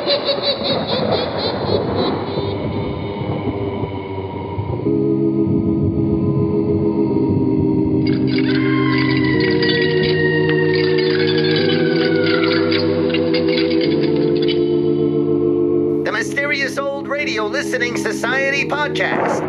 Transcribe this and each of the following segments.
The Mysterious Old Radio Listening Society podcast.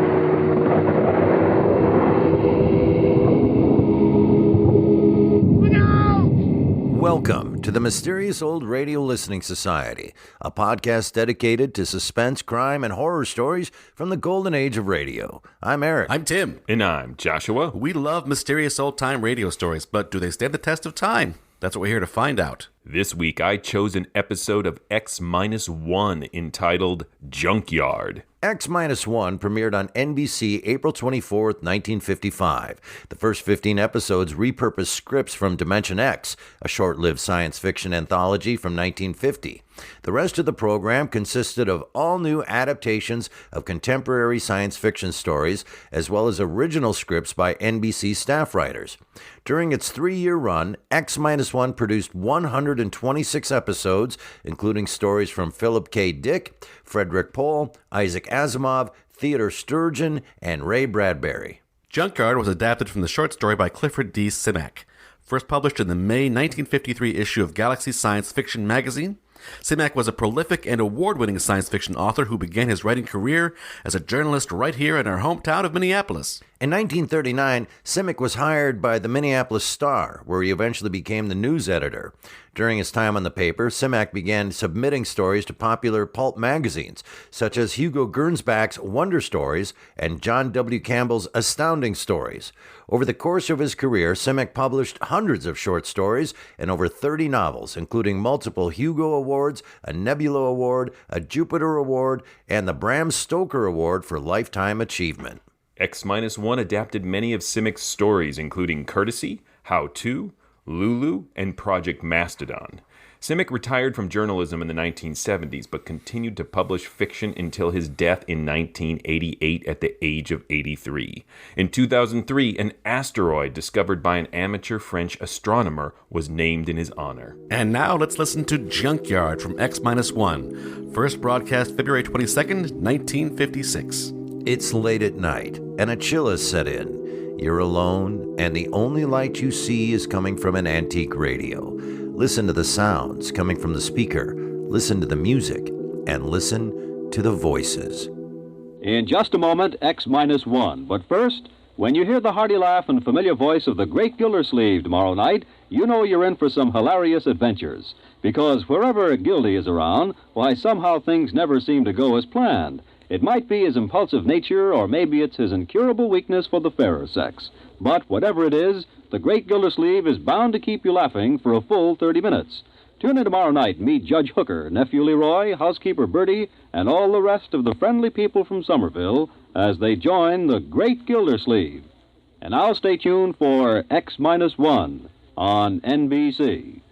Welcome to the Mysterious Old Radio Listening Society, a podcast dedicated to suspense, crime, and horror stories from the golden age of radio. I'm Eric. I'm Tim. And I'm Joshua. We love mysterious old-time radio stories, but do they stand the test of time? That's what we're here to find out. This week, I chose an episode of X-1 entitled Junkyard. X-1 premiered on NBC April 24th, 1955. The first 15 episodes repurposed scripts from Dimension X, a short-lived science fiction anthology from 1950. The rest of the program consisted of all-new adaptations of contemporary science fiction stories, as well as original scripts by NBC staff writers. During its 3-year run, X-1 produced 126 episodes, including stories from Philip K. Dick, Frederick Pohl, Isaac Asimov, Theodore Sturgeon, and Ray Bradbury. Junkyard was adapted from the short story by Clifford D. Simak. First published in the May 1953 issue of Galaxy Science Fiction magazine, Simak was a prolific and award-winning science fiction author who began his writing career as a journalist right here in our hometown of Minneapolis. In 1939, Simak was hired by the Minneapolis Star, where he eventually became the news editor. During his time on the paper, Simak began submitting stories to popular pulp magazines, such as Hugo Gernsback's Wonder Stories and John W. Campbell's Astounding Stories. Over the course of his career, Simak published hundreds of short stories and over 30 novels, including multiple Hugo Awards, a Nebula Award, a Jupiter Award, and the Bram Stoker Award for Lifetime Achievement. X-1 adapted many of Simak's stories, including Courtesy, How To, Lulu, and Project Mastodon. Simak retired from journalism in the 1970s, but continued to publish fiction until his death in 1988 at the age of 83. In 2003, an asteroid discovered by an amateur French astronomer was named in his honor. And now let's listen to Junkyard from X-1, first broadcast February 22nd, 1956. It's late at night, and a chill has set in. You're alone, and the only light you see is coming from an antique radio. Listen to the sounds coming from the speaker, listen to the music, and listen to the voices. In just a moment, X-1. But first, when you hear the hearty laugh and familiar voice of the great Gildersleeve tomorrow night, you know you're in for some hilarious adventures. Because wherever Gildy is around, why, somehow things never seem to go as planned. It might be his impulsive nature, or maybe it's his incurable weakness for the fairer sex. But whatever it is, the great Gildersleeve is bound to keep you laughing for a full 30 minutes. Tune in tomorrow night and meet Judge Hooker, Nephew Leroy, Housekeeper Bertie, and all the rest of the friendly people from Somerville as they join the great Gildersleeve. And now stay tuned for X-1 on NBC.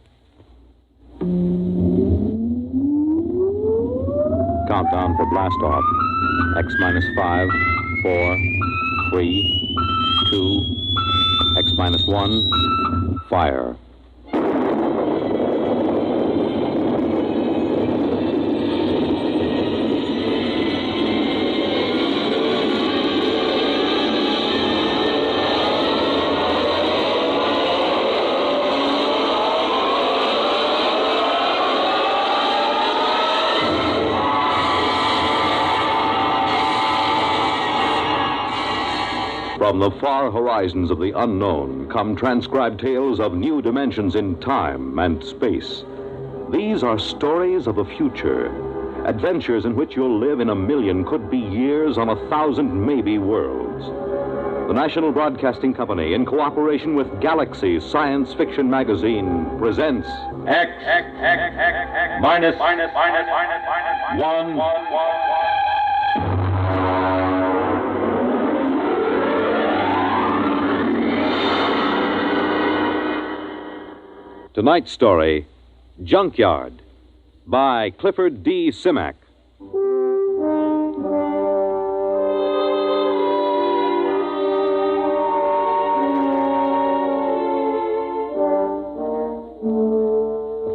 Countdown for blast-off. X-5, 4, 3, 2, X-1, fire. From the far horizons of the unknown come transcribed tales of new dimensions in time and space. These are stories of the future, adventures in which you'll live in a million, could be years, on 1,000 maybe worlds. The National Broadcasting Company, in cooperation with Galaxy Science Fiction magazine, presents X minus one. Tonight's story, Junkyard, by Clifford D. Simak.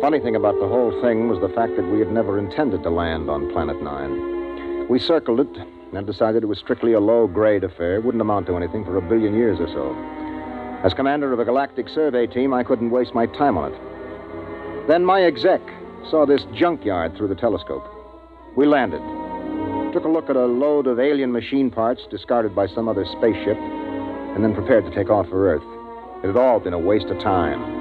Funny thing about the whole thing was the fact that we had never intended to land on Planet 9. We circled it and decided it was strictly a low-grade affair. It wouldn't amount to anything for 1 billion years or so. As commander of a galactic survey team, I couldn't waste my time on it. Then my exec saw this junkyard through the telescope. We landed. Took a look at a load of alien machine parts discarded by some other spaceship, and then prepared to take off for Earth. It had all been a waste of time.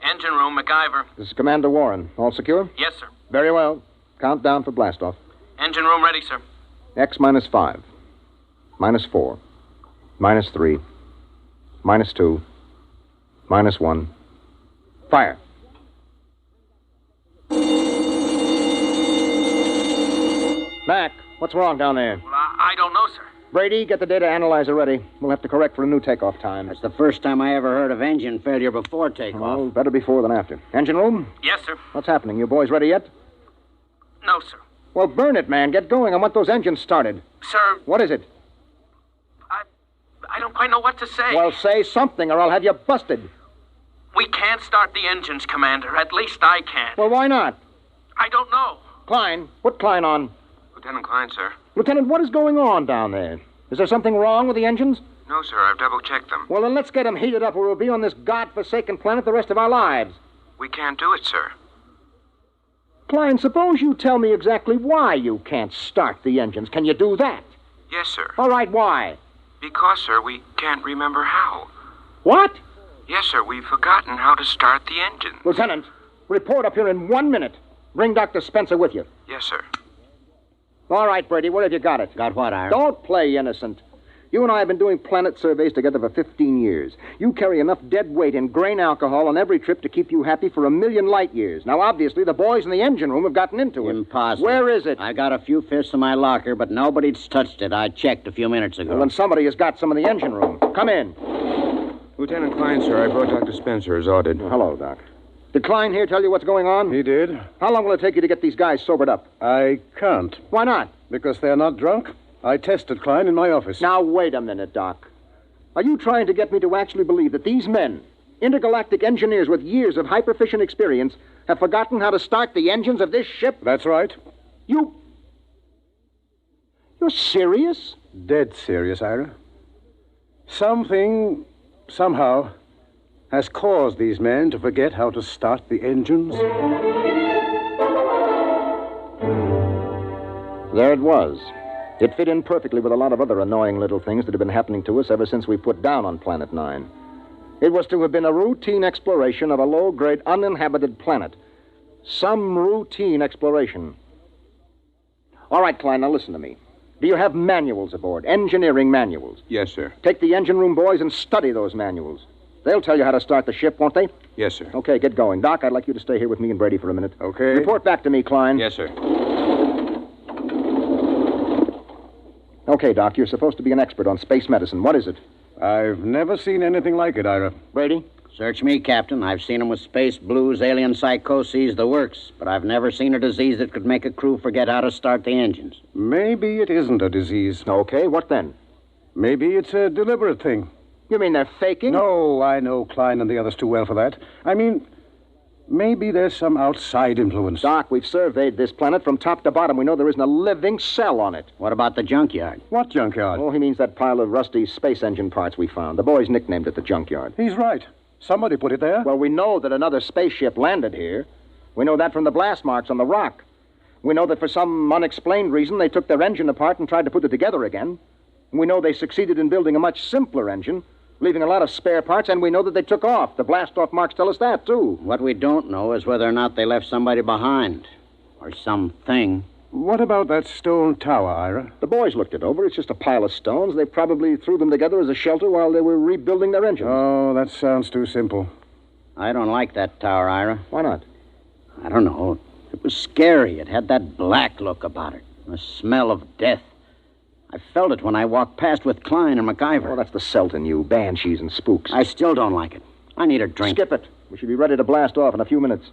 Engine room, MacGyver. This is Commander Warren. All secure? Yes, sir. Very well. Count down for blastoff. Engine room ready, sir. X minus 5. Minus 4. Minus 3. Minus 2. Minus 1. Fire. Mac, what's wrong down there? Well, I don't know, sir. Brady, get the data analyzer ready. We'll have to correct for a new takeoff time. That's the first time I ever heard of engine failure before takeoff. Well, better before than after. Engine room? Yes, sir. What's happening? You boys ready yet? No, sir. Well, burn it, man. Get going. I want those engines started. Sir, What is it? I don't quite know what to say. Well, say something or I'll have you busted. We can't start the engines, Commander. At least I can't. Well, why not? I don't know. Klein, put Klein on. Lieutenant Klein, sir. Lieutenant, what is going on down there? Is there something wrong with the engines? No, sir. I've double-checked them. Well, then let's get them heated up or we'll be on this godforsaken planet the rest of our lives. We can't do it, sir. Klein, suppose you tell me exactly why you can't start the engines. Can you do that? Yes, sir. All right, why? Because, sir, we can't remember how. What? Yes, sir. We've forgotten how to start the engine. Lieutenant, report up here in 1 minute. Bring Dr. Spencer with you. Yes, sir. All right, Brady, where have you got it? Got what, Ira? Don't play innocent. You and I have been doing planet surveys together for 15 years. You carry enough dead weight in grain alcohol on every trip to keep you happy for 1,000,000 light years. Now, obviously, the boys in the engine room have gotten into it. Impossible. Where is it? I got a few fifths in my locker, but nobody's touched it. I checked a few minutes ago. Well, then somebody has got some in the engine room. Come in. Lieutenant Klein, sir, I brought Dr. Spencer as ordered. Hello, Doc. Did Klein here tell you what's going on? He did. How long will it take you to get these guys sobered up? I can't, Why not? because they're not drunk. I tested Klein in my office. Now, wait a minute, Doc. Are you trying to get me to actually believe that these men, intergalactic engineers with years of hyperfission experience, have forgotten how to start the engines of this ship? That's right. You're serious? Dead serious, Ira. Something, somehow, has caused these men to forget how to start the engines. There it was. It fit in perfectly with a lot of other annoying little things that have been happening to us ever since we put down on Planet 9. It was to have been a routine exploration of a low-grade uninhabited planet. Some routine exploration. All right, Klein, now listen to me. Do you have manuals aboard? Engineering manuals? Yes, sir. Take the engine room boys and study those manuals. They'll tell you how to start the ship, won't they? Yes, sir. Okay, get going. Doc, I'd like you to stay here with me and Brady for a minute. Okay. Report back to me, Klein. Yes, sir. Okay, Doc, you're supposed to be an expert on space medicine. What is it? I've never seen anything like it, Ira. Brady? Search me, Captain. I've seen 'em with space blues, alien psychoses, the works. But I've never seen a disease that could make a crew forget how to start the engines. Maybe it isn't a disease. Okay, what then? Maybe it's a deliberate thing. You mean they're faking? No, I know Klein and the others too well for that. I mean, maybe there's some outside influence. Doc, we've surveyed this planet from top to bottom. We know there isn't a living cell on it. What about the junkyard? What junkyard? Oh, he means that pile of rusty space engine parts we found. The boys nicknamed it the junkyard. He's right. Somebody put it there. Well, we know that another spaceship landed here. We know that from the blast marks on the rock. We know that for some unexplained reason they took their engine apart and tried to put it together again. And we know they succeeded in building a much simpler engine, leaving a lot of spare parts, and we know that they took off. The blast-off marks tell us that, too. What we don't know is whether or not they left somebody behind. Or something. What about that stone tower, Ira? The boys looked it over. It's just a pile of stones. They probably threw them together as a shelter while they were rebuilding their engine. Oh, that sounds too simple. I don't like that tower, Ira. Why not? I don't know. It was scary. It had that black look about it. The smell of death. I felt it when I walked past with Klein and MacGyver. Oh, that's the Celt in you. Banshees and spooks. I still don't like it. I need a drink. Skip it. We should be ready to blast off in a few minutes.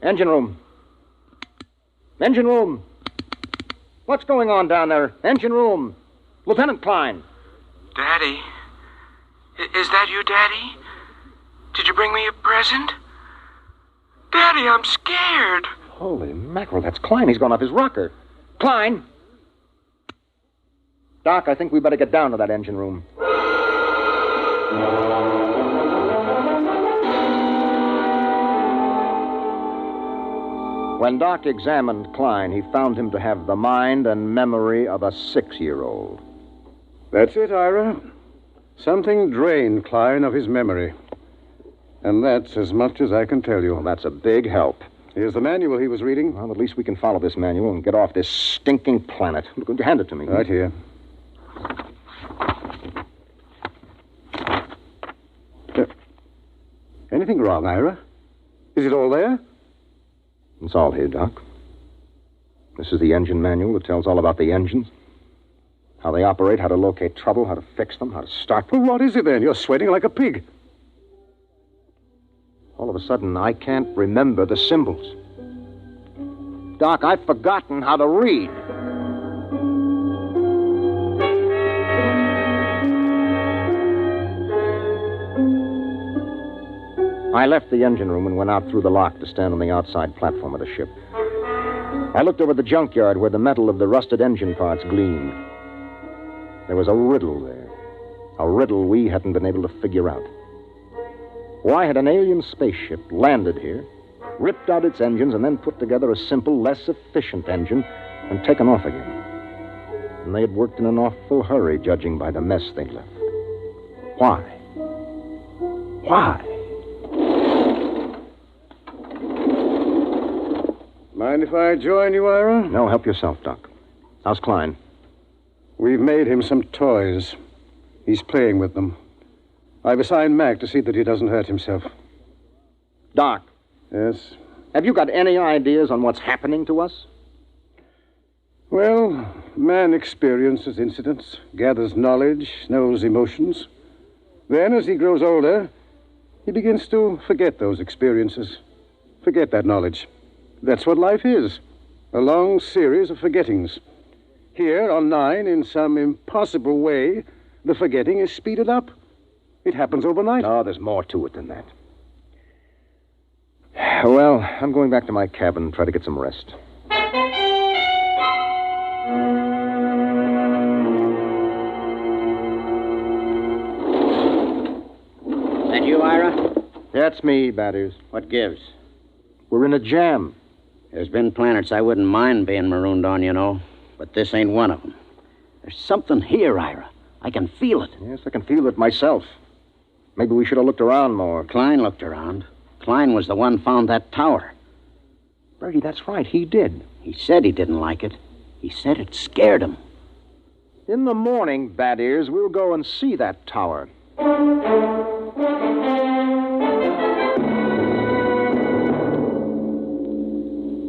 Engine room. Engine room. What's going on down there? Engine room. Lieutenant Klein. Daddy? Is that you, Daddy? Did you bring me a present? Daddy, I'm scared. Holy mackerel, that's Klein. He's gone off his rocker. Klein! Doc, I think we better get down to that engine room. When Doc examined Klein, he found him to have the mind and memory of a 6-year-old. That's it, Ira. Something drained Klein of his memory. And that's as much as I can tell you. Well, that's a big help. Here's the manual he was reading. Well, at least we can follow this manual and get off this stinking planet. Look, hand it to me. Right here. Anything wrong, Ira? Is it all there? It's all here, Doc. This is the engine manual that tells all about the engines. How they operate, how to locate trouble, how to fix them, how to start them. Well, what is it then? You're sweating like a pig. All of a sudden, I can't remember the symbols. Doc, I've forgotten how to read. I left the engine room and went out through the lock to stand on the outside platform of the ship. I looked over the junkyard where the metal of the rusted engine parts gleamed. There was a riddle there. A riddle we hadn't been able to figure out. Why had an alien spaceship landed here, ripped out its engines, and then put together a simple, less efficient engine and taken off again? And they had worked in an awful hurry, judging by the mess they left. Why? Why? Mind if I join you, Ira? No, help yourself, Doc. How's Klein? We've made him some toys. He's playing with them. I've assigned Mac to see that he doesn't hurt himself. Doc. Yes? Have you got any ideas on what's happening to us? Well, man experiences incidents, gathers knowledge, knows emotions. Then, as he grows older, he begins to forget those experiences, forget that knowledge. That's what life is, a long series of forgettings. Here on 9, in some impossible way, the forgetting is speeded up. It happens overnight. Oh, there's more to it than that. Well, I'm going back to my cabin and try to get some rest. That you, Ira? That's me, Batters. What gives? We're in a jam. There's been planets I wouldn't mind being marooned on, you know. But this ain't one of them. There's something here, Ira. I can feel it. Yes, I can feel it myself. Maybe we should have looked around more. Klein looked around. Klein was the one found that tower. Bertie, that's right. He did. He said he didn't like it. He said it scared him. In the morning, Bad Ears, we'll go and see that tower.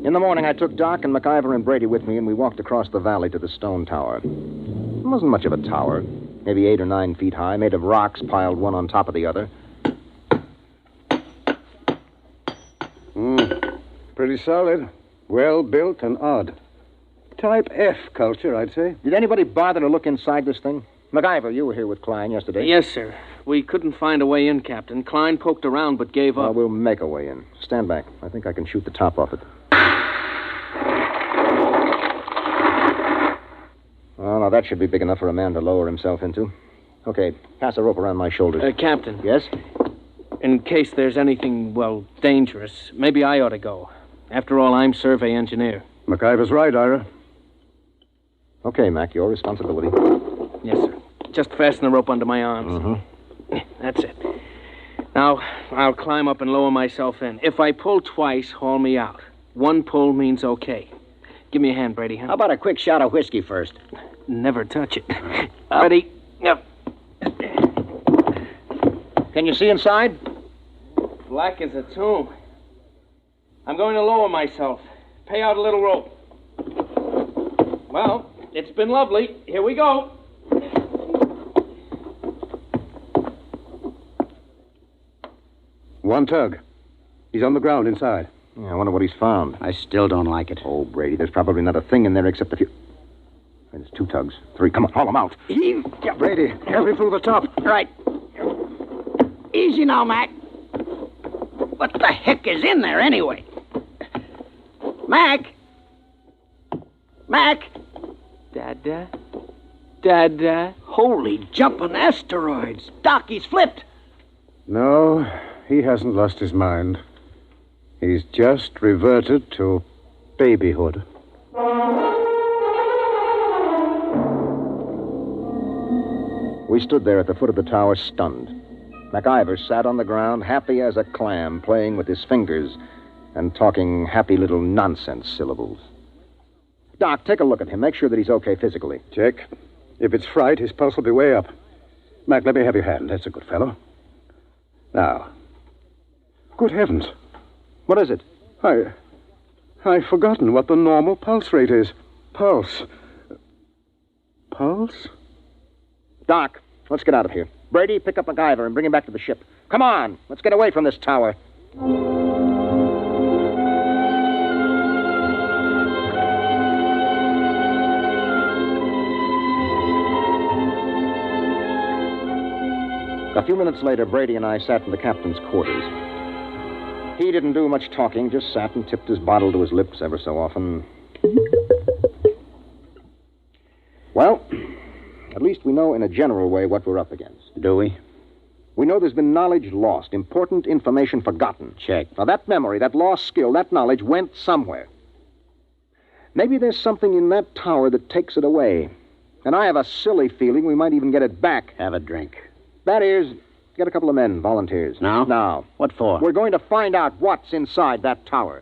In the morning, I took Doc and MacIver and Brady with me, and we walked across the valley to the stone tower. It wasn't much of a tower, maybe 8 or 9 feet high, made of rocks piled one on top of the other. Pretty solid. Well built and odd. Type F culture, I'd say. Did anybody bother to look inside this thing? MacIver, you were here with Klein yesterday. Yes, sir. We couldn't find a way in, Captain. Klein poked around but gave Well, up. we'll make a way in. Stand back. I think I can shoot the top off it. Oh, now that should be big enough for a man to lower himself into. Okay, pass a rope around my shoulders. Captain. Yes? In case there's anything, well, dangerous, maybe I ought to go. After all, I'm survey engineer. MacIver's right, Ira. Okay, Mac, your responsibility. Yes, sir. Just fasten the rope under my arms. Mm-hmm. That's it. Now, I'll climb up and lower myself in. If I pull twice, haul me out. One pull means okay. Give me a hand, Brady, huh? How about a quick shot of whiskey first? Never touch it. Ready? Yep. Can you see inside? Black as a tomb. I'm going to lower myself. Pay out a little rope. Well, it's been lovely. Here we go. One tug. He's on the ground inside. Yeah, I wonder what he's found. I still don't like it. Oh, Brady, there's probably not a thing in there except a few... There's 2 tugs. 3. Come on, haul them out. Heave. Yeah, Brady, help me through the top. Right. Easy now, Mac. What the heck is in there, anyway? Mac? Mac? Dada? Dada? Holy jumping asteroids. Doc, he's flipped. No, he hasn't lost his mind. He's just reverted to babyhood. We stood there at the foot of the tower, stunned. MacIver sat on the ground, happy as a clam, playing with his fingers and talking happy little nonsense syllables. Doc, take a look at him. Make sure that he's okay physically. Check. If it's fright, his pulse will be way up. Mac, let me have your hand. That's a good fellow. Now. Good heavens. What is it? I've forgotten what the normal pulse rate is. Pulse? Doc, let's get out of here. Brady, pick up MacIver and bring him back to the ship. Come on, let's get away from this tower. A few minutes later, Brady and I sat in the captain's quarters. He didn't do much talking, just sat and tipped his bottle to his lips ever so often. Well, at least we know in a general way what we're up against. Do we? We know there's been knowledge lost, important information forgotten. Check. Now, that memory, that lost skill, that knowledge went somewhere. Maybe there's something in that tower that takes it away. And I have a silly feeling we might even get it back. Have a drink. That is, get a couple of men, volunteers. Now? Now. What for? We're going to find out what's inside that tower.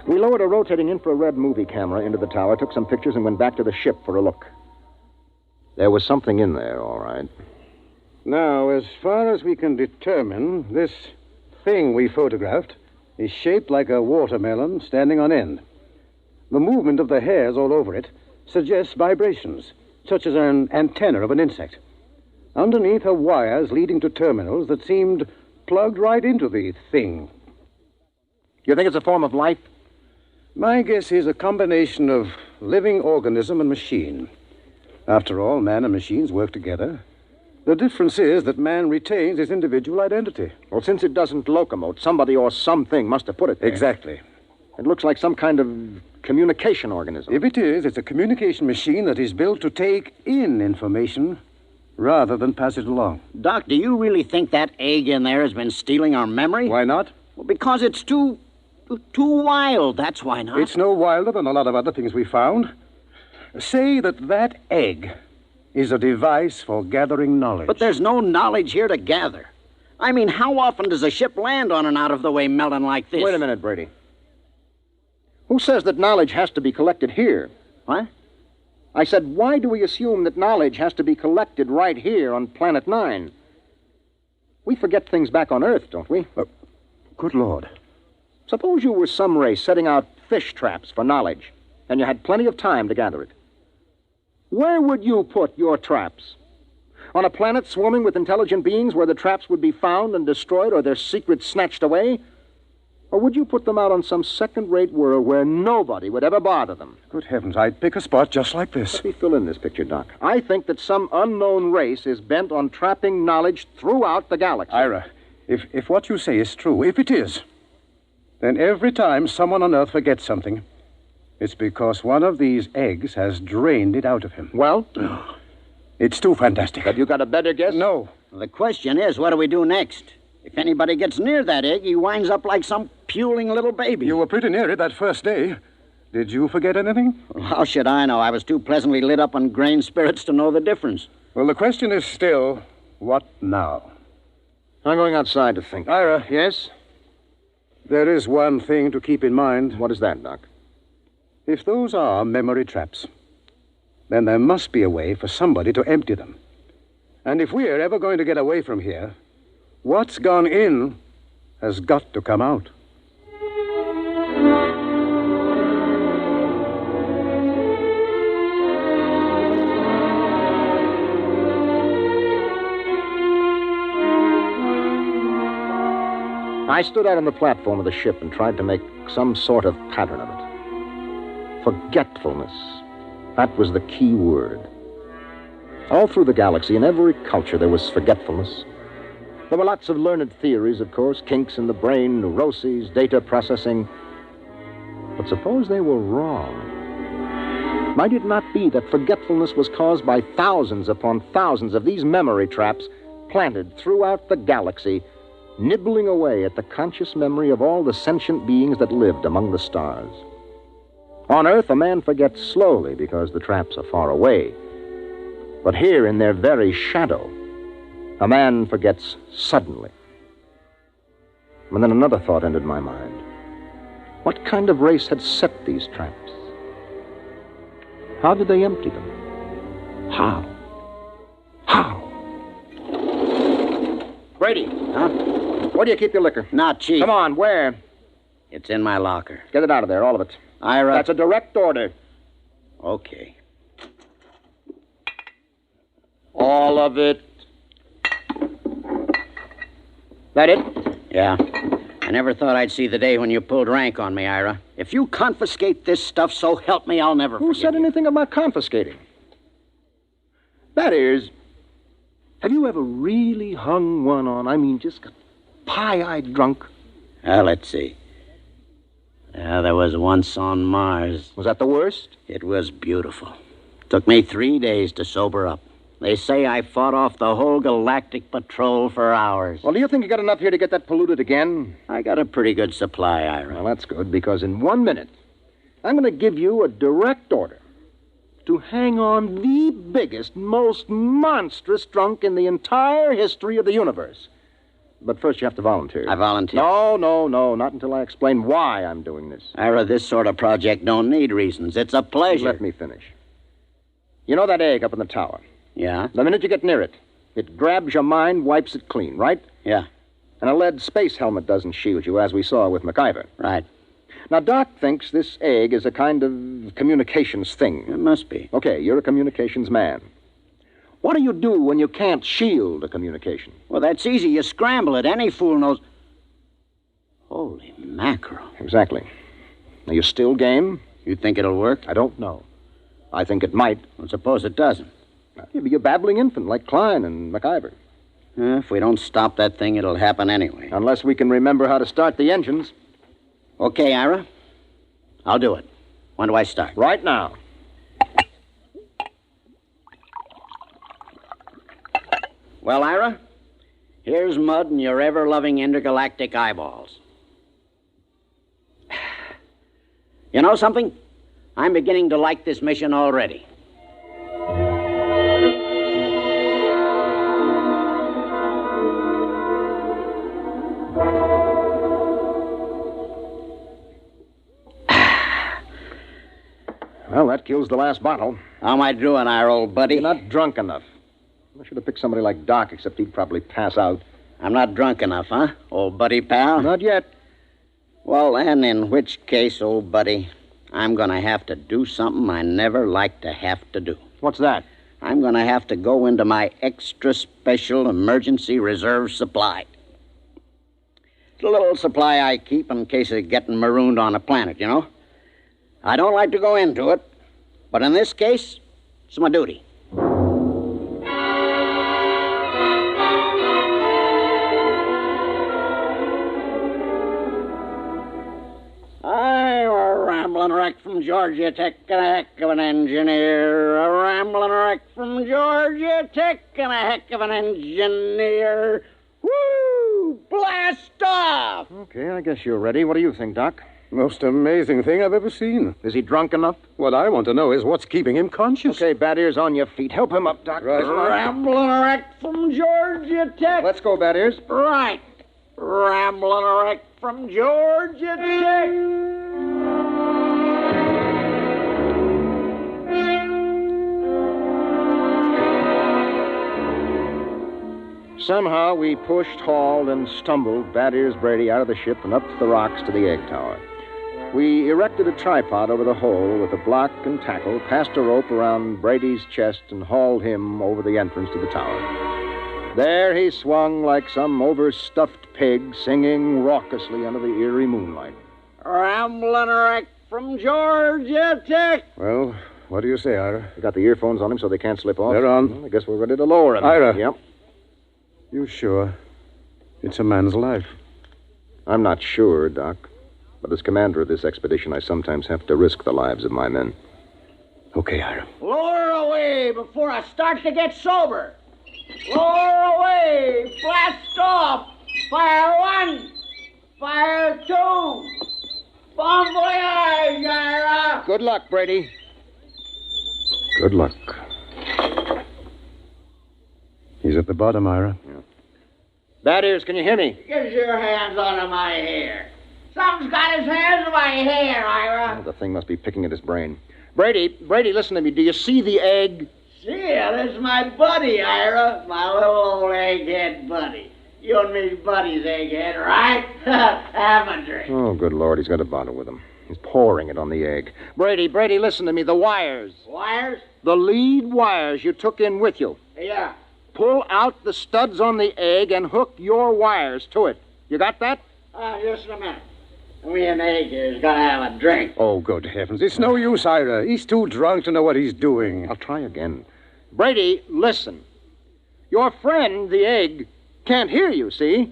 We lowered a rotating infrared movie camera into the tower, took some pictures, and went back to the ship for a look. There was something in there, all right. Now, as far as we can determine, this thing we photographed is shaped like a watermelon standing on end. The movement of the hairs all over it suggests vibrations, such as an antenna of an insect. Underneath are wires leading to terminals that seemed plugged right into the thing. You think it's a form of life? My guess is a combination of living organism and machine. After all, man and machines work together. The difference is that man retains his individual identity. Well, since it doesn't locomote, somebody or something must have put it there. Exactly. It looks like some kind of communication organism. If it is, it's a communication machine that is built to take in information rather than pass it along. Doc, do you really think that egg in there has been stealing our memory? Why not? Well, because it's too wild, that's why not. It's no wilder than a lot of other things we found. Say that egg is a device for gathering knowledge. But there's no knowledge here to gather. I mean, how often does a ship land on an out-of-the-way melon like this? Wait a minute, Brady. Who says that knowledge has to be collected here? What? I said, why do we assume that knowledge has to be collected right here on Planet 9? We forget things back on Earth, don't we? Good Lord. Suppose you were some race setting out fish traps for knowledge, and you had plenty of time to gather it. Where would you put your traps? On a planet swarming with intelligent beings where the traps would be found and destroyed or their secrets snatched away? Or would you put them out on some second-rate world where nobody would ever bother them? Good heavens, I'd pick a spot just like this. Let me fill in this picture, Doc. I think that some unknown race is bent on trapping knowledge throughout the galaxy. Ira, if what you say is true, if it is, then every time someone on Earth forgets something, it's because one of these eggs has drained it out of him. Well? It's too fantastic. Have you got a better guess? No. Well, the question is, what do we do next? If anybody gets near that egg, he winds up like some puling little baby. You were pretty near it that first day. Did you forget anything? Well, how should I know? I was too pleasantly lit up on grain spirits to know the difference. Well, the question is still, what now? I'm going outside to think. Ira. Yes? There is one thing to keep in mind. What is that, Doc? If those are memory traps, then there must be a way for somebody to empty them. And if we're ever going to get away from here, what's gone in has got to come out. I stood out on the platform of the ship and tried to make some sort of pattern of it. Forgetfulness. That was the key word. All through the galaxy, in every culture, there was forgetfulness. There were lots of learned theories, of course, kinks in the brain, neuroses, data processing. But suppose they were wrong. Might it not be that forgetfulness was caused by thousands upon thousands of these memory traps planted throughout the galaxy, nibbling away at the conscious memory of all the sentient beings that lived among the stars? On Earth, a man forgets slowly because the traps are far away. But here, in their very shadow, a man forgets suddenly. And then another thought entered my mind. What kind of race had set these traps? How did they empty them? How? Brady. Huh? Where do you keep your liquor? Not cheap. Come on, where? It's in my locker. Get it out of there, all of it. Ira. That's a direct order. Okay. All of it. That it? Yeah. I never thought I'd see the day when you pulled rank on me, Ira. If you confiscate this stuff, so help me, I'll never Who forgive said you. anything about confiscating? That is, have you ever really hung one on? I mean, just got pie-eyed drunk? Well, let's see. There was once on Mars. Was that the worst? It was beautiful. Took me 3 days to sober up. They say I fought off the whole galactic patrol for hours. Well, do you think you got enough here to get that polluted again? I got a pretty good supply, Ira. Well, that's good, because in 1 minute, I'm going to give you a direct order to hang on the biggest, most monstrous drunk in the entire history of the universe. But first you have to volunteer. I volunteer. No, not until I explain why I'm doing this. Ira, this sort of project don't need reasons. It's a pleasure. Let me finish. You know that egg up in the tower? Yeah? The minute you get near it, it grabs your mind, wipes it clean, right? Yeah. And a lead space helmet doesn't shield you, as we saw with MacIver. Right. Now, Doc thinks this egg is a kind of communications thing. It must be. Okay, you're a communications man. What do you do when you can't shield a communication? Well, that's easy. You scramble it. Any fool knows. Holy mackerel. Exactly. Are you still game? You think it'll work? I don't know. I think it might. Well, suppose it doesn't. You'll be a babbling infant like Klein and MacIver. If we don't stop that thing, it'll happen anyway. Unless we can remember how to start the engines. Okay, Ira. I'll do it. When do I start? Right now. Well, Ira, here's mud in your ever-loving intergalactic eyeballs. You know something? I'm beginning to like this mission already. Well, that kills the last bottle. How am I doing, Ira, old buddy? You're not drunk enough. I should have picked somebody like Doc, except he'd probably pass out. I'm not drunk enough, huh, old buddy pal? Not yet. Well, then, in which case, old buddy, I'm going to have to do something I never like to have to do. What's that? I'm going to have to go into my extra special emergency reserve supply. It's a little supply I keep in case of getting marooned on a planet, you know? I don't like to go into it, but in this case, it's my duty. I'm a rambling wreck from Georgia Tech and a heck of an engineer. A rambling wreck from Georgia Tech and a heck of an engineer. Woo! Blast off! Okay, I guess you're ready. What do you think, Doc? Most amazing thing I've ever seen. Is he drunk enough? What I want to know is what's keeping him conscious. Okay, Bad Ears, on your feet. Help him up, Doc. Right. Rambling wreck from Georgia Tech. Let's go, Bad Ears. Right. Rambling wreck from Georgia Tech. Somehow we pushed, hauled, and stumbled Bad Ears Brady out of the ship and up the rocks to the egg tower. We erected a tripod over the hole with a block and tackle, passed a rope around Brady's chest, and hauled him over the entrance to the tower. There he swung like some overstuffed pig, singing raucously under the eerie moonlight. Rambling wreck from Georgia Tech. Well, what do you say, Ira? You got the earphones on him so they can't slip off? They're on. Well, I guess we're ready to lower him. Ira. Yep. You sure? It's a man's life. I'm not sure, Doc. But as commander of this expedition, I sometimes have to risk the lives of my men. Okay, Ira. Lower away before I start to get sober. Lower away. Blast off. Fire one. Fire two. Bon voyage, Ira. Good luck, Brady. Good luck. He's at the bottom, Ira. Yeah. Bad ears, can you hear me? Get your hands out of my hair. Something's got his hands in my hair, Ira. Oh, the thing must be picking at his brain. Brady, listen to me. Do you see the egg? See ya, this is my buddy, Ira. My little old egghead buddy. You and me's buddies, egghead, right? Have a drink. Oh, good Lord, he's got a bottle with him. He's pouring it on the egg. Brady, listen to me. The wires. Wires? The lead wires you took in with you. Yeah. Pull out the studs on the egg and hook your wires to it. You got that? Just a minute. Me and Egghead's gotta have a drink. Oh, good heavens. It's no use, Ira. He's too drunk to know what he's doing. I'll try again. Brady, listen. Your friend, the egg, can't hear you, see?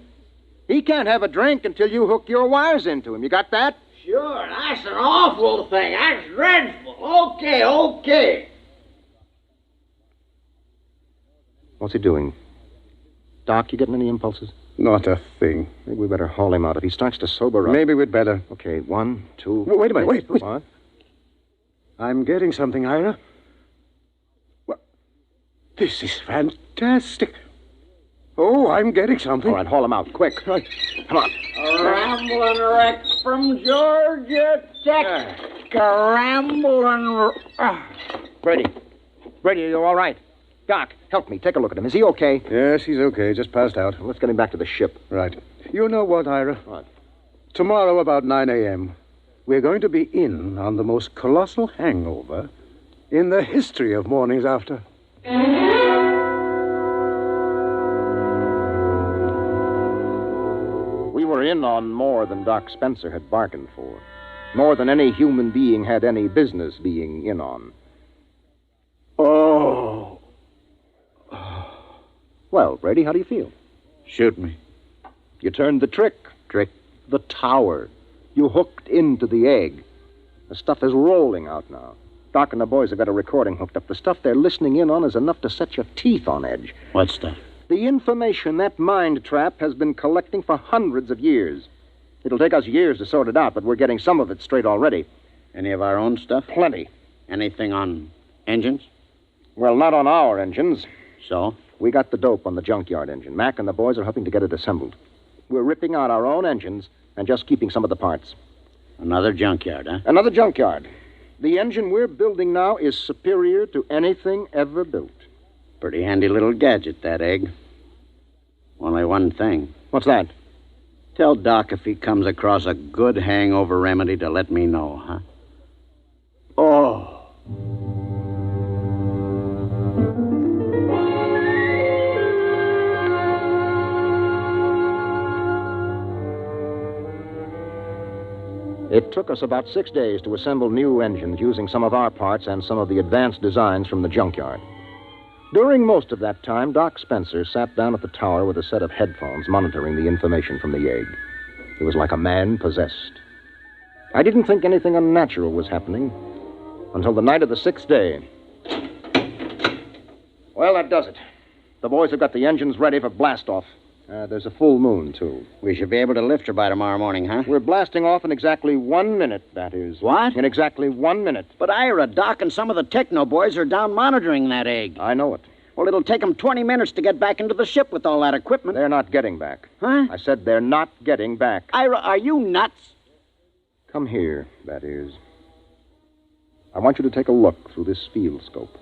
He can't have a drink until you hook your wires into him. You got that? Sure, that's an awful thing. That's dreadful. Okay. What's he doing? Doc, you getting any impulses? Not a thing. Maybe we better haul him out. If he starts to sober up... Maybe we'd better. Okay, 1, 2... Wait a minute, wait. What? I'm getting something, Ira. What? This is fantastic. Oh, I'm getting something. All right, haul him out, quick. Right. Come on. A rambling wreck from Georgia Tech. Brady, are you all right? Doc, help me. Take a look at him. Is he okay? Yes, he's okay. Just passed out. Let's get him back to the ship. Right. You know what, Ira? What? Tomorrow about 9 a.m., we're going to be in on the most colossal hangover in the history of mornings after. We were in on more than Doc Spencer had bargained for. More than any human being had any business being in on. Oh. Well, Brady, how do you feel? Shoot me. You turned the trick. The tower. You hooked into the egg. The stuff is rolling out now. Doc and the boys have got a recording hooked up. The stuff they're listening in on is enough to set your teeth on edge. What stuff? The information that mind trap has been collecting for hundreds of years. It'll take us years to sort it out, but we're getting some of it straight already. Any of our own stuff? Plenty. Anything on engines? Well, not on our engines. So? We got the dope on the Junkyard engine. Mac and the boys are helping to get it assembled. We're ripping out our own engines and just keeping some of the parts. Another junkyard, huh? Another junkyard. The engine we're building now is superior to anything ever built. Pretty handy little gadget, that egg. Only one thing. What's that? Tell Doc if he comes across a good hangover remedy to let me know, huh? Oh. It took us about 6 days to assemble new engines using some of our parts and some of the advanced designs from the junkyard. During most of that time, Doc Spencer sat down at the tower with a set of headphones monitoring the information from the egg. He was like a man possessed. I didn't think anything unnatural was happening until the night of the 6th day. Well, that does it. The boys have got the engines ready for blast-off. There's a full moon, too. We should be able to lift her by tomorrow morning, huh? We're blasting off in exactly 1 minute, that is. What? In exactly 1 minute. But Ira, Doc, and some of the techno boys are down monitoring that egg. I know it. Well, it'll take them 20 minutes to get back into the ship with all that equipment. They're not getting back. Huh? I said they're not getting back. Ira, are you nuts? Come here, that is. I want you to take a look through this field scope.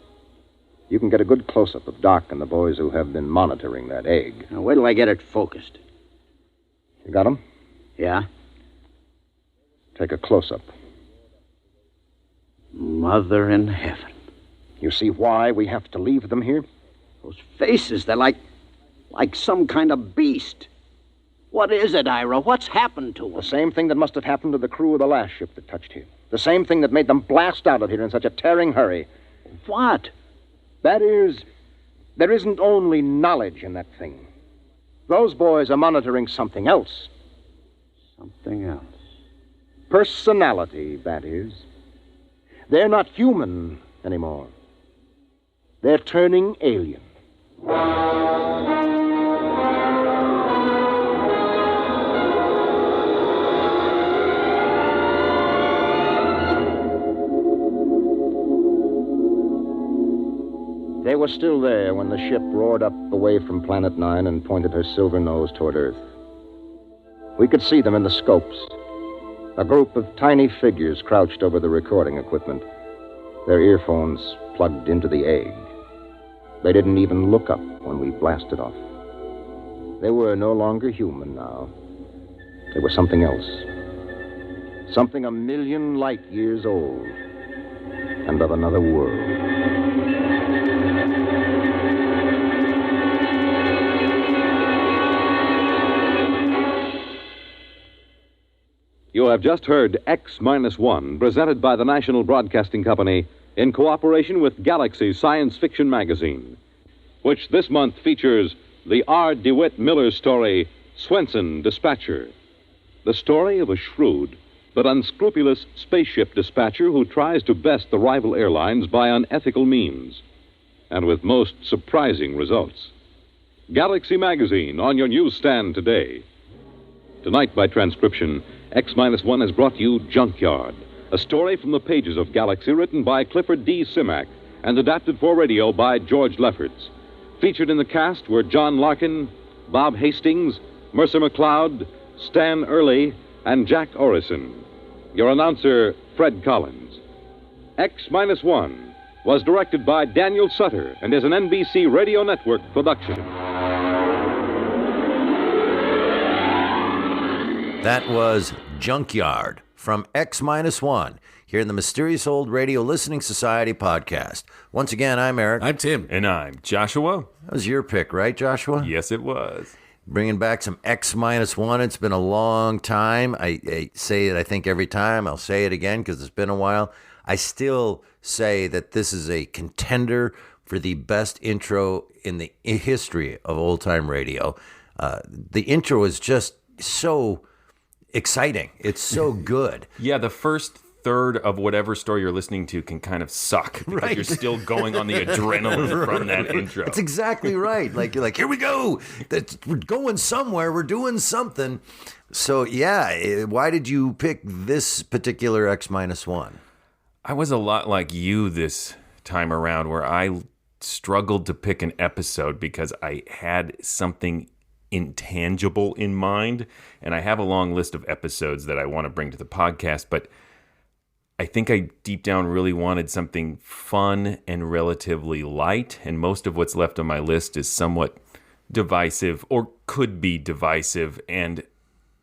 You can get a good close-up of Doc and the boys who have been monitoring that egg. Now, wait till I get it focused. You got 'em? Yeah? Take a close-up. Mother in heaven. You see why we have to leave them here? Those faces, they're like some kind of beast. What is it, Ira? What's happened to them? The same thing that must have happened to the crew of the last ship that touched here. The same thing that made them blast out of here in such a tearing hurry. What? That is, there isn't only knowledge in that thing. Those boys are monitoring something else. Something else. Personality, that is. They're not human anymore. They're turning alien. They were still there when the ship roared up away from Planet 9 and pointed her silver nose toward Earth. We could see them in the scopes. A group of tiny figures crouched over the recording equipment, their earphones plugged into the egg. They didn't even look up when we blasted off. They were no longer human now. They were something else. Something 1,000,000 light years old and of another world. You have just heard X-1, presented by the National Broadcasting Company in cooperation with Galaxy Science Fiction Magazine, which this month features the R. DeWitt Miller story, Swenson Dispatcher. The story of a shrewd but unscrupulous spaceship dispatcher who tries to best the rival airlines by unethical means, and with most surprising results. Galaxy Magazine on your newsstand today. Tonight, by transcription, X-1 has brought you Junkyard, a story from the pages of Galaxy written by Clifford D. Simak and adapted for radio by George Lefferts. Featured in the cast were John Larkin, Bob Hastings, Mercer McLeod, Stan Early, and Jack Orison. Your announcer, Fred Collins. X-1 was directed by Daniel Sutter and is an NBC Radio Network production. That was Junkyard from X-1 here in the Mysterious Old Radio Listening Society podcast. Once again, I'm Eric. I'm Tim. And I'm Joshua. That was your pick, right, Joshua? Yes, it was. Bringing back some X-1. It's been a long time. I say it, I think, every time. I'll say it again because it's been a while. I still say that this is a contender for the best intro in the history of old-time radio. The intro is just so exciting. It's so good. Yeah, the first third of whatever story you're listening to can kind of suck because Right. you're still going on the adrenaline from that intro. That's exactly right. You're like, here we go. We're going somewhere. We're doing something. So, yeah, why did you pick this particular X-1? I was a lot like you this time around where I struggled to pick an episode because I had something intangible in mind, and I have a long list of episodes that I want to bring to the podcast, but I think I deep down really wanted something fun and relatively light, and most of what's left on my list is somewhat divisive or could be divisive, and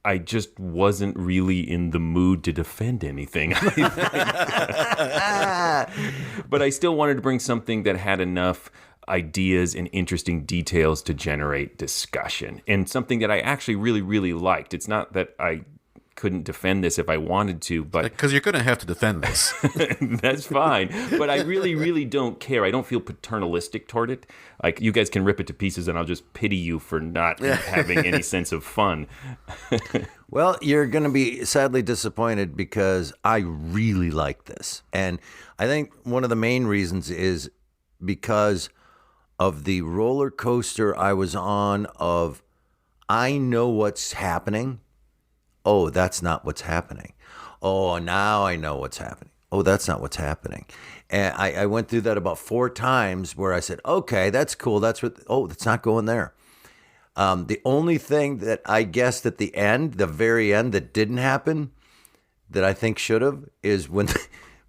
I just wasn't really in the mood to defend anything. But I still wanted to bring something that had enough ideas and interesting details to generate discussion, and something that I actually really, really liked. It's not that I couldn't defend this if I wanted to, but Because you're going to have to defend this. that's fine. But I really, really don't care. I don't feel paternalistic toward it. Like, you guys can rip it to pieces and I'll just pity you for not having any sense of fun. Well, you're going to be sadly disappointed because I really like this. And I think one of the main reasons is because of the roller coaster I was on of, I know what's happening. Oh, that's not what's happening. Oh, now I know what's happening. Oh, that's not what's happening. And I went through that about 4 times where I said, okay, that's cool. That's not going there. The only thing that I guessed at the end, the very end, that didn't happen, that I think should have, is when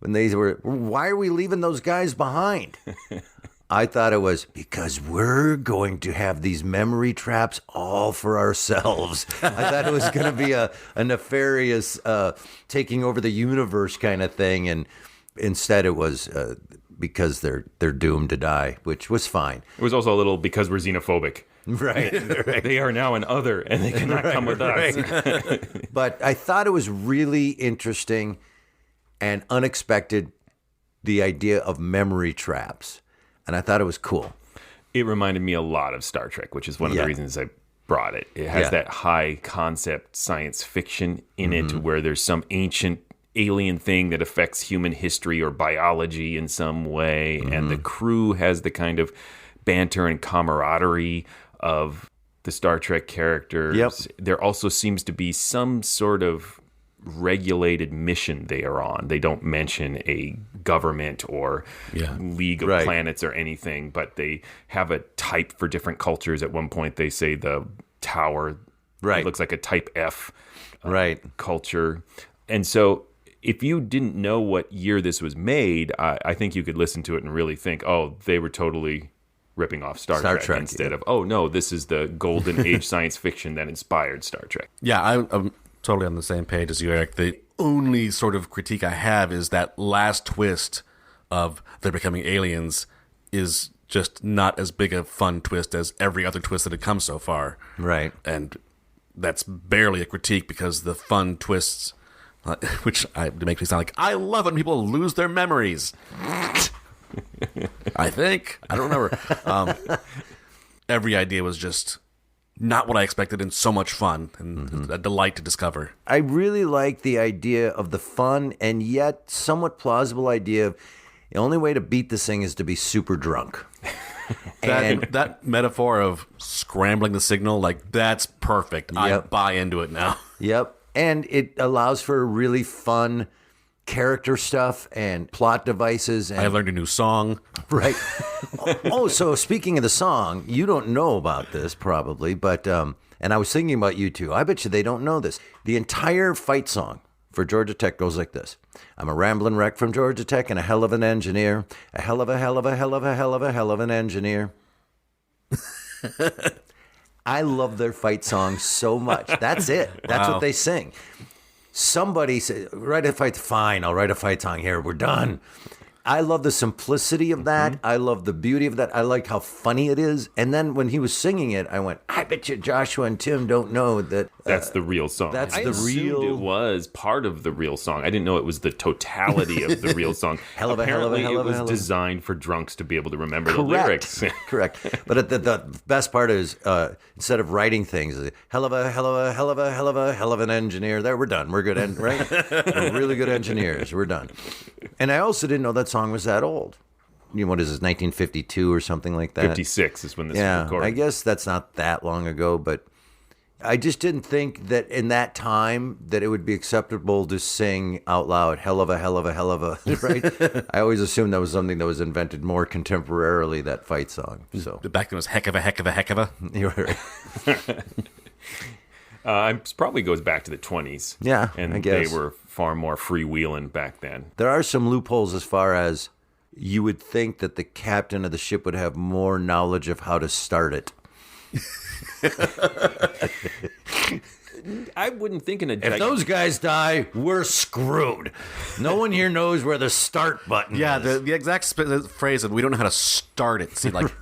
they were, why are we leaving those guys behind? I thought it was because we're going to have these memory traps all for ourselves. I thought it was going to be a nefarious taking over the universe kind of thing, and instead it was because they're doomed to die, which was fine. It was also a little because we're xenophobic. Right. They are now an other, and they cannot come with us. But I thought it was really interesting and unexpected the idea of memory traps. And I thought it was cool. It reminded me a lot of Star Trek, which is one of the reasons I brought it. It has that high concept science fiction in it where there's some ancient alien thing that affects human history or biology in some way. And the crew has the kind of banter and camaraderie of the Star Trek characters. Yep. There also seems to be some sort of regulated mission they are on. They don't mention a government or League of Planets or anything, but they have a type for different cultures. At one point, they say the tower it looks like a type F culture. And so if you didn't know what year this was made, I think you could listen to it and really think, oh, they were totally ripping off Star Trek instead of, oh, no, this is the golden age science fiction that inspired Star Trek. Yeah, I'm totally on the same page as you, Eric. The only sort of critique I have is that last twist of they're becoming aliens is just not as big a fun twist as every other twist that had come so far. Right. And that's barely a critique because the fun twists, which makes me sound like I love it when people lose their memories. I think. I don't remember. Every idea was just not what I expected and so much fun and a delight to discover. I really like the idea of the fun and yet somewhat plausible idea of the only way to beat this thing is to be super drunk. That metaphor of scrambling the signal, like, that's perfect. Yep. I buy into it now. Yep. And it allows for really fun character stuff and plot devices. And, I learned a new song. Right. So speaking of the song, you don't know about this probably, but, and I was thinking about you too. I bet you they don't know this. The entire fight song for Georgia Tech goes like this. I'm a rambling wreck from Georgia Tech and a hell of an engineer. A hell of an engineer. I love their fight song so much. That's it. That's what they sing. Somebody said, write a fight. Fine, I'll write a fight song here. We're done. I love the simplicity of that. I love the beauty of that. I like how funny it is. And then when he was singing it, I went, I bet you Joshua and Tim don't know that. That's the real song. That's I the assumed real. It was part of the real song. I didn't know it was the totality of the real song. Apparently, it was designed for drunks to be able to remember the lyrics. Correct. But the best part is instead of writing things, hell of an engineer. There, we're done. We're good, right? We're really good engineers. We're done. And I also didn't know that song was that old. You know, what is this, 1952 or something like that? 56 is when this was recorded. I guess that's not that long ago, but I just didn't think that in that time that it would be acceptable to sing out loud, hell of a, right? I always assumed that was something that was invented more contemporarily, that fight song. So back then it was heck of a. You're right. It probably goes back to the 20s. Yeah, and I guess. they were far more freewheeling back then. There are some loopholes as far as you would think that the captain of the ship would have more knowledge of how to start it. I wouldn't think in a... If those guys die, we're screwed. No one here knows where the start button is. The exact phrase of we don't know how to start it. See, like,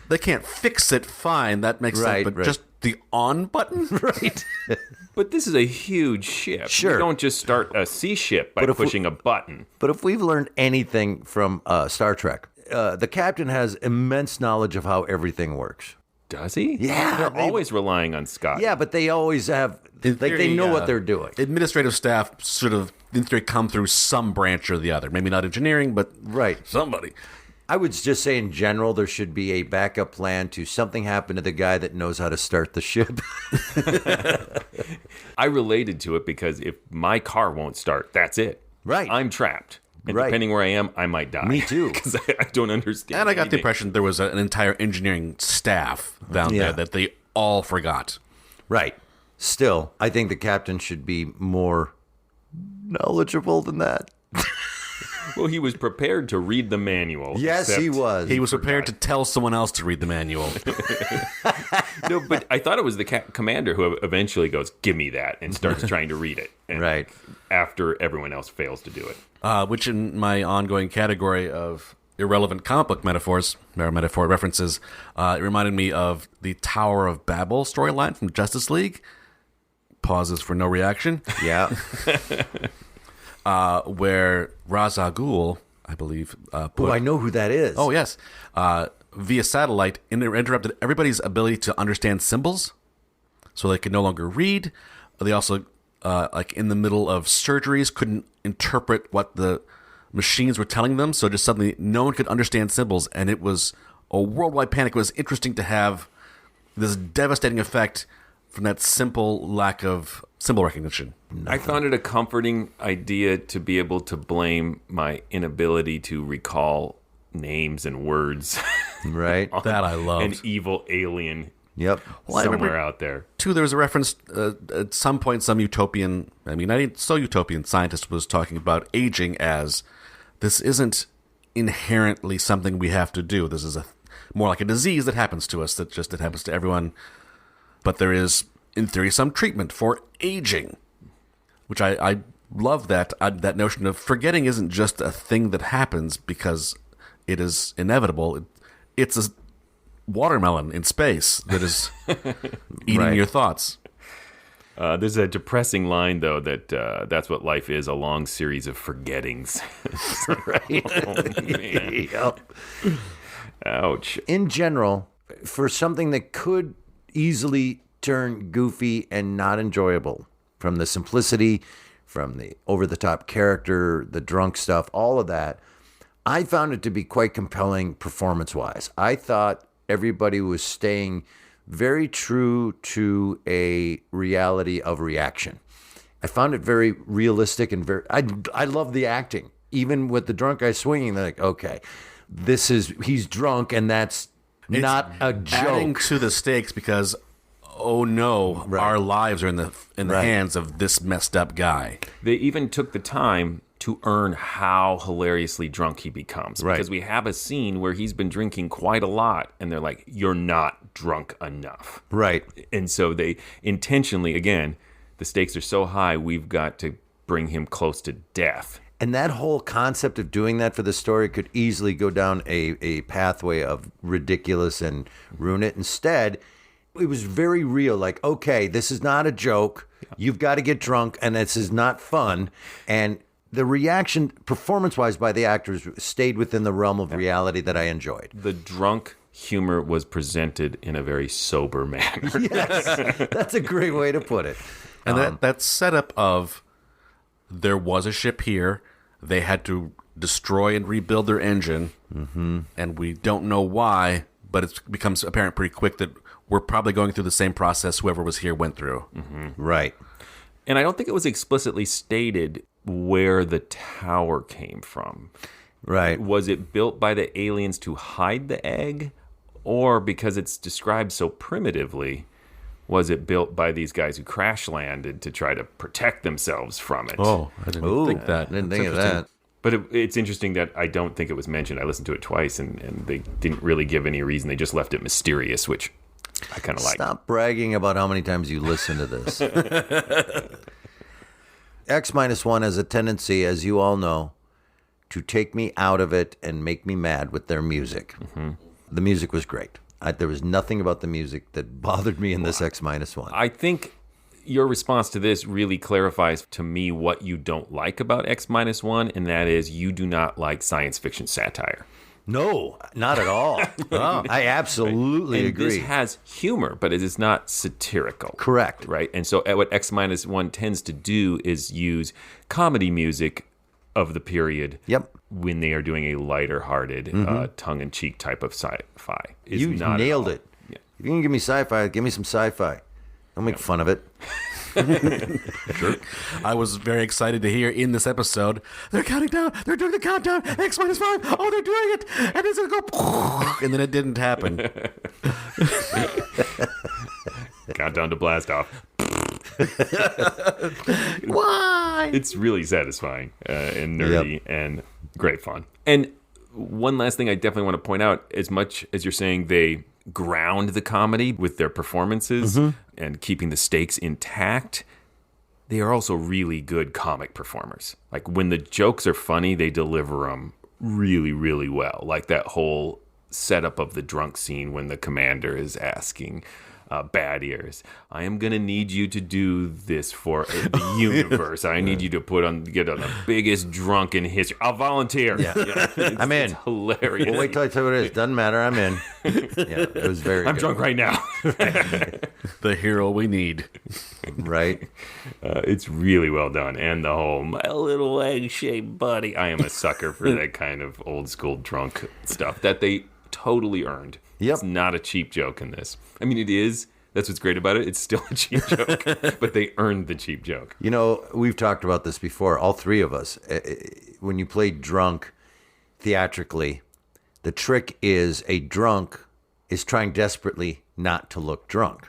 they can't fix it, fine, that makes sense, but just the on button? Right. But this is a huge ship. Sure. You don't just start a sea ship by pushing a button. But if we've learned anything from Star Trek, the captain has immense knowledge of how everything works. Does he? Yeah. They're always relying on Scott. Yeah, but they always have, they know what they're doing. Administrative staff sort of, in theory, come through some branch or the other. Maybe not engineering, but somebody. I would just say in general, there should be a backup plan to something happen to the guy that knows how to start the ship. I related to it because if my car won't start, that's it. Right. I'm trapped. And depending where I am, I might die. Me too. Because I don't understand And I got the impression there was an entire engineering staff down there that they all forgot. Right. Still, I think the captain should be more knowledgeable than that. Well, he was prepared to read the manual. Yes, he was. He was prepared to tell someone else to read the manual. No, but I thought it was the commander who eventually goes, give me that, and starts trying to read it. And right. After everyone else fails to do it. Which in my ongoing category of irrelevant comic book metaphors, or metaphor references, it reminded me of the Tower of Babel storyline from Justice League. Pauses for no reaction. Yeah. where Ra's al Ghul, I believe, Oh, I know who that is. Oh, yes. Via satellite, interrupted everybody's ability to understand symbols, so they could no longer read. They also, like in the middle of surgeries, couldn't interpret what the machines were telling them, so just suddenly no one could understand symbols, and it was a worldwide panic. It was interesting to have this devastating effect from that simple lack of symbol recognition. I found it a comforting idea to be able to blame my inability to recall names and words. Right. That I loved. An evil alien Yep. Well, somewhere out there. Too, there was a reference at some point, some utopian, utopian scientist was talking about aging as this isn't inherently something we have to do. This is more like a disease that happens to us, that happens to everyone. But there is, in theory, some treatment for aging, which I love that notion of forgetting isn't just a thing that happens because it is inevitable. It's a watermelon in space that is eating your thoughts. There's a depressing line, though, that that's what life is, a long series of forgettings. Right. Oh, man. Yep. Ouch. In general, for something that could easily turn goofy and not enjoyable, from the simplicity, from the over-the-top character, the drunk stuff, all of that, I found it to be quite compelling performance-wise. I thought everybody was staying very true to a reality of reaction. I found it very realistic and I love the acting. Even with the drunk guy swinging, they're like, okay, he's drunk and that's not a joke. Adding to the stakes because, oh no, our lives are in the hands of this messed up guy. They even took the time to earn how hilariously drunk he becomes. Right. Because we have a scene where he's been drinking quite a lot, and they're like, you're not drunk enough. Right. And so they intentionally, again, the stakes are so high, we've got to bring him close to death. And that whole concept of doing that for the story could easily go down a pathway of ridiculous and ruin it. Instead, it was very real. Like, okay, this is not a joke. You've got to get drunk, and this is not fun. And the reaction, performance-wise, by the actors stayed within the realm of reality that I enjoyed. The drunk humor was presented in a very sober manner. Yes, that's a great way to put it. And that setup of there was a ship here, they had to destroy and rebuild their engine, and we don't know why, but it becomes apparent pretty quick that we're probably going through the same process whoever was here went through. Right. And I don't think it was explicitly stated where the tower came from. Right. Was it built by the aliens to hide the egg? Or because it's described so primitively, was it built by these guys who crash landed to try to protect themselves from it? Oh, I didn't think that. I didn't think of that. But it's interesting that I don't think it was mentioned. I listened to it twice, and they didn't really give any reason. They just left it mysterious, which I kind of like. Stop bragging about how many times you listen to this. X-1 has a tendency, as you all know, to take me out of it and make me mad with their music. The music was great. There was nothing about the music that bothered me in this X-1. I think your response to this really clarifies to me what you don't like about X-1, and that is you do not like science fiction satire. No, not at all. I absolutely and agree. This has humor, but it is not satirical. Correct. Right? And so what X-1 tends to do is use comedy music of the period when they are doing a lighter-hearted, tongue-in-cheek type of sci-fi. You nailed it. Yeah. If you can give me sci-fi, give me some sci-fi. Don't make fun of it. Sure. I was very excited to hear in this episode, they're counting down, they're doing the countdown, X-5, oh, they're doing it, and it's going to go, and then it didn't happen. Countdown to blast off. Why? It's really satisfying and nerdy and great fun. And one last thing I definitely want to point out, as much as you're saying they ground the comedy with their performances and keeping the stakes intact, they are also really good comic performers. Like when the jokes are funny, they deliver them really, really well. Like that whole setup of the drunk scene when the commander is asking, bad ears. I am going to need you to do this for the universe. I need you to get on the biggest drunk in history. I'll volunteer. Yeah. I'm in. It's hilarious. Well, wait till I tell you what it is. Doesn't matter. I'm in. Yeah, it was very I'm good. drunk right now. The hero we need. Right? It's really well done. And the whole, my little egg-shaped buddy. I am a sucker for that kind of old-school drunk stuff that they totally earned. Yep. It's not a cheap joke in this. I mean, it is. That's what's great about it. It's still a cheap joke, but they earned the cheap joke. You know, we've talked about this before, all three of us. When you play drunk theatrically, the trick is a drunk is trying desperately not to look drunk.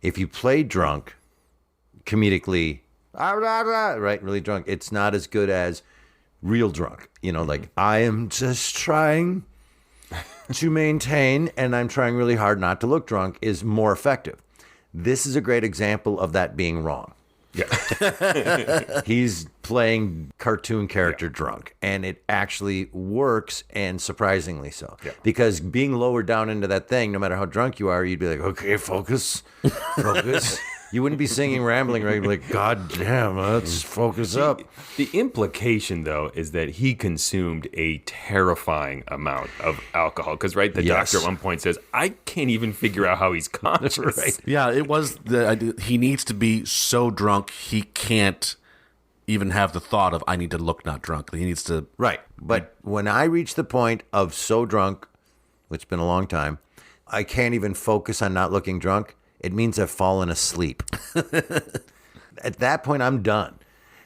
If you play drunk comedically, right, really drunk, it's not as good as real drunk. You know, like, I am just trying to maintain, and I'm trying really hard not to look drunk, is more effective. This is a great example of that being wrong. Yeah. He's playing cartoon character drunk, and it actually works, and surprisingly so. Yeah. Because being lowered down into that thing, no matter how drunk you are, you'd be like, okay, focus. You wouldn't be singing, rambling, right? You'd be like, God damn, let's focus up. The implication, though, is that he consumed a terrifying amount of alcohol. Because, right, the doctor at one point says, I can't even figure out how he's conscious. Right. Yeah, it was the idea. He needs to be so drunk he can't even have the thought of, I need to look not drunk. He needs to... Right. But when I reach the point of so drunk, which has been a long time, I can't even focus on not looking drunk, it means I've fallen asleep. At that point, I'm done.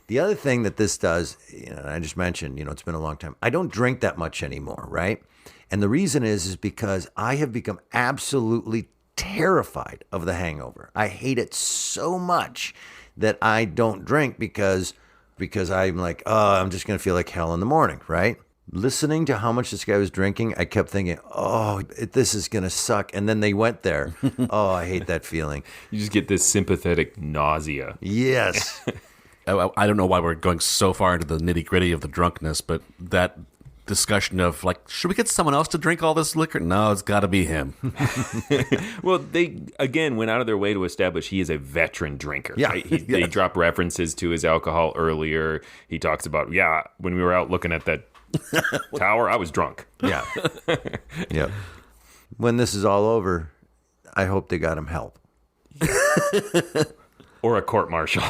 The other thing that this does, I just mentioned, it's been a long time. I don't drink that much anymore, right? And the reason is because I have become absolutely terrified of the hangover. I hate it so much that I don't drink because I'm like, I'm just going to feel like hell in the morning, right? Listening to how much this guy was drinking, I kept thinking, this is going to suck. And then they went there. I hate that feeling. You just get this sympathetic nausea. Yes. I don't know why we're going so far into the nitty-gritty of the drunkenness, but that discussion of, like, should we get someone else to drink all this liquor? No, it's got to be him. Well, they, again, went out of their way to establish he is a veteran drinker. Yeah. Right? They drop references to his alcohol earlier. He talks about, when we were out looking at that tower, I was drunk. Yeah. Yeah. When this is all over, I hope they got him help. Or a court-martial.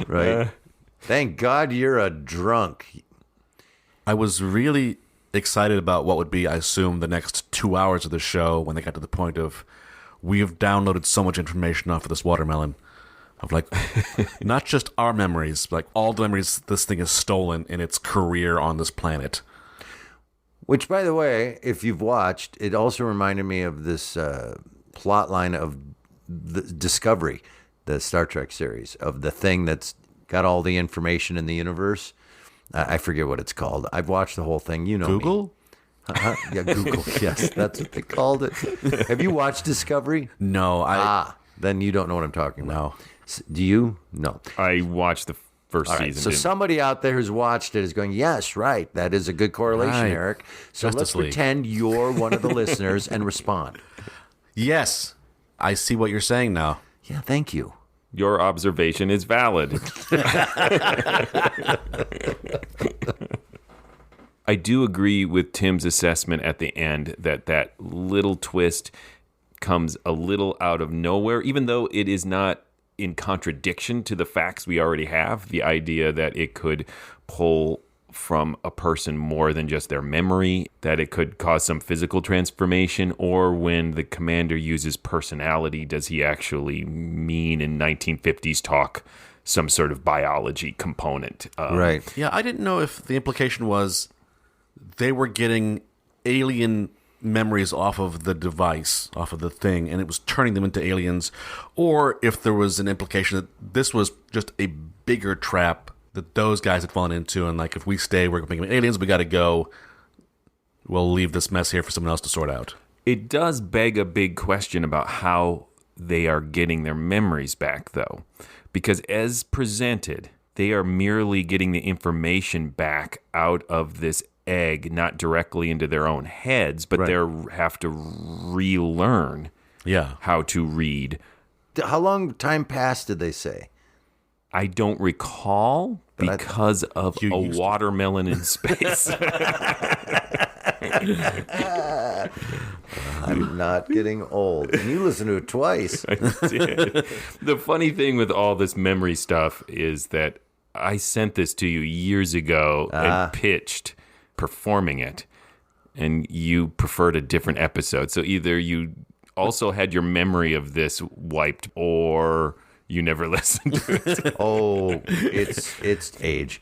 Right. Thank God you're a drunk. I was really excited about what would be, I assume, the next 2 hours of the show when they got to the point of, we have downloaded so much information off of this watermelon. Of, like, not just our memories, like all the memories this thing has stolen in its career on this planet. Which, by the way, if you've watched, it also reminded me of this plot line of the Discovery, the Star Trek series, of the thing that's got all the information in the universe. I forget what it's called. I've watched the whole thing. You know Google? Me. Yeah, Google. Yes, that's what they called it. Have you watched Discovery? No, then you don't know what I'm talking about. No. Do you? No. I watched the first All right, season. so somebody out there who's watched it is going, yes, right. That is a good correlation, Right. Eric. So Justice let's League. pretend you're one of the listeners and respond. Yes, I see what you're saying now. Yeah, thank you. Your observation is valid. I do agree with Tim's assessment at the end that little twist comes a little out of nowhere, even though it is not in contradiction to the facts we already have. The idea that it could pull from a person more than just their memory, that it could cause some physical transformation, or when the commander uses personality, does he actually mean in 1950s talk some sort of biology component? Right. Yeah, I didn't know if the implication was they were getting alien memories off of the device, off of the thing, and it was turning them into aliens, or if there was an implication that this was just a bigger trap that those guys had fallen into, and like, if we stay, we're becoming aliens, we got to go. We'll leave this mess here for someone else to sort out. It does beg a big question about how they are getting their memories back, though, because as presented, they are merely getting the information back out of this egg, not directly into their own heads, but they have to relearn how to read. How long time passed did they say? I don't recall because of a watermelon in space. I'm not getting old. And you listened to it twice. I did. The funny thing with all this memory stuff is that I sent this to you years ago and pitched performing it, and you preferred a different episode. So either you also had your memory of this wiped, or you never listened to it. It's age.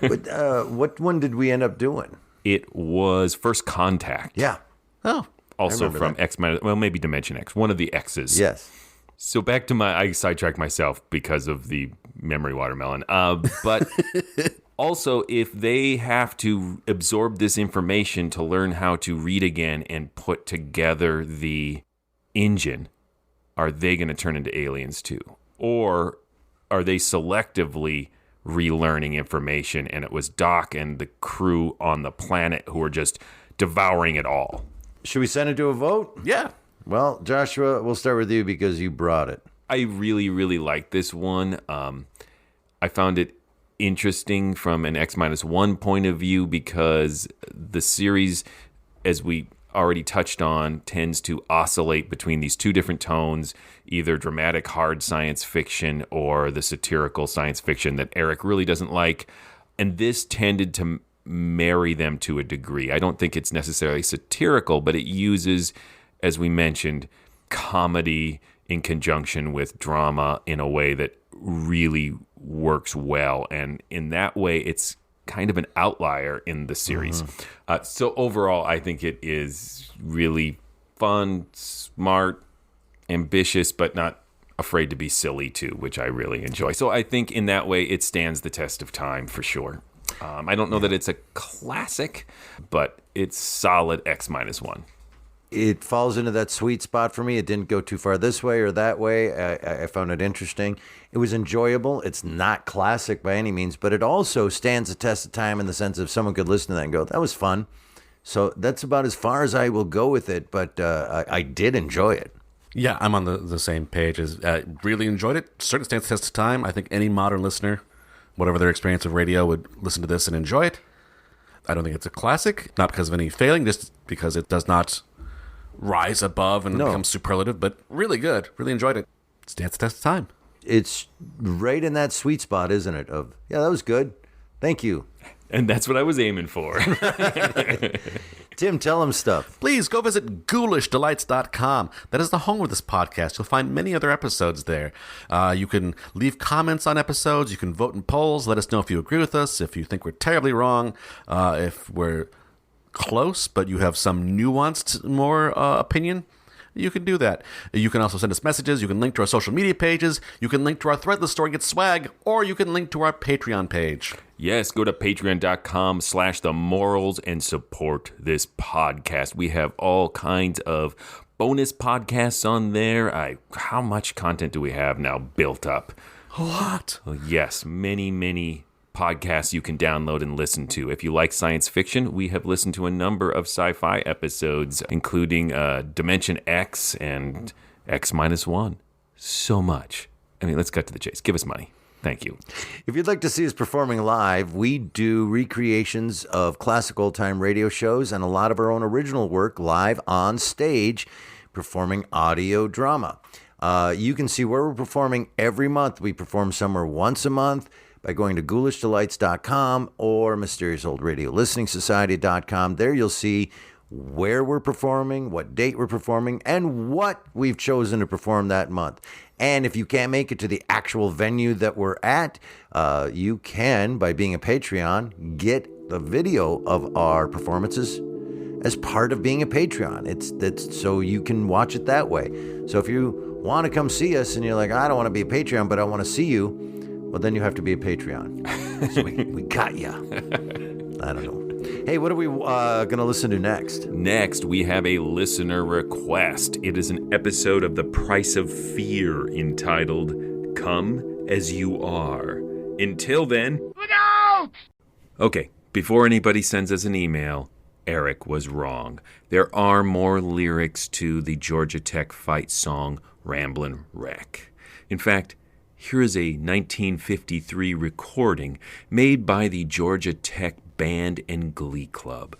But what one did we end up doing? It was First Contact. Yeah. Oh. Also from X, maybe Dimension X, one of the X's. Yes. So back to I sidetracked myself because of the memory watermelon. But also, if they have to absorb this information to learn how to read again and put together the engine, are they going to turn into aliens too? Or are they selectively relearning information and it was Doc and the crew on the planet who are just devouring it all? Should we send it to a vote? Yeah. Well, Joshua, we'll start with you because you brought it. I really, really like this one. I found it interesting from an X-1 point of view because the series, as we already touched on, tends to oscillate between these two different tones, either dramatic hard science fiction or the satirical science fiction that Eric really doesn't like. And this tended to marry them to a degree. I don't think it's necessarily satirical, but it uses, as we mentioned, comedy in conjunction with drama in a way that really works well. And in that way, it's kind of an outlier in the series. So overall, I think it is really fun, smart, ambitious, but not afraid to be silly too, which I really enjoy. So I think in that way, it stands the test of time for sure. I don't know that it's a classic, but it's solid X-1. It falls into that sweet spot for me. It didn't go too far this way or that way. I found it interesting. It was enjoyable. It's not classic by any means, but it also stands the test of time in the sense of someone could listen to that and go, that was fun. So that's about as far as I will go with it, but I did enjoy it. Yeah, I'm on the same page. Really enjoyed it. Certainly stands the test of time. I think any modern listener, whatever their experience of radio, would listen to this and enjoy it. I don't think it's a classic, not because of any failing, just because it does not rise above and become superlative, but really good. Really enjoyed it. Stands the test of time. It's right in that sweet spot, isn't it? Of, yeah, that was good. Thank you. And that's what I was aiming for. Tim, tell him stuff. Please go visit ghoulishdelights.com. That is the home of this podcast. You'll find many other episodes there. You can leave comments on episodes. You can vote in polls. Let us know if you agree with us, if you think we're terribly wrong, if we're close, but you have some nuanced more opinion. You can do that. You can also send us messages. You can link to our social media pages. You can link to our Threadless store and get swag, or you can link to our Patreon page. Yes, go to patreon.com/themorals and support this podcast. We have all kinds of bonus podcasts on there. How much content do we have now built up? A lot. Yes, many podcasts you can download and listen to. If you like science fiction, we have listened to a number of sci-fi episodes, including Dimension X and X-1. So much. I mean, let's cut to the chase. Give us money. Thank you. If you'd like to see us performing live, we do recreations of classic old-time radio shows and a lot of our own original work live on stage, performing audio drama. You can see where we're performing every month. We perform somewhere once a month by going to ghoulishdelights.com or mysteriousOldRadioListeningSociety.com. There you'll see where we're performing, what date we're performing, and what we've chosen to perform that month. And if you can't make it to the actual venue that we're at, you can, by being a Patreon, get the video of our performances as part of being a Patreon. That's so you can watch it that way. So if you want to come see us and you're like, I don't want to be a Patreon, but I want to see you, well, then you have to be a Patreon. So we got ya. I don't know. Hey, what are we going to listen to next? Next, we have a listener request. It is an episode of The Price of Fear entitled Come As You Are. Until then... Look out! Okay, Before anybody sends us an email, Eric was wrong. There are more lyrics to the Georgia Tech fight song Ramblin' Wreck. In fact, here is a 1953 recording made by the Georgia Tech Band and Glee Club.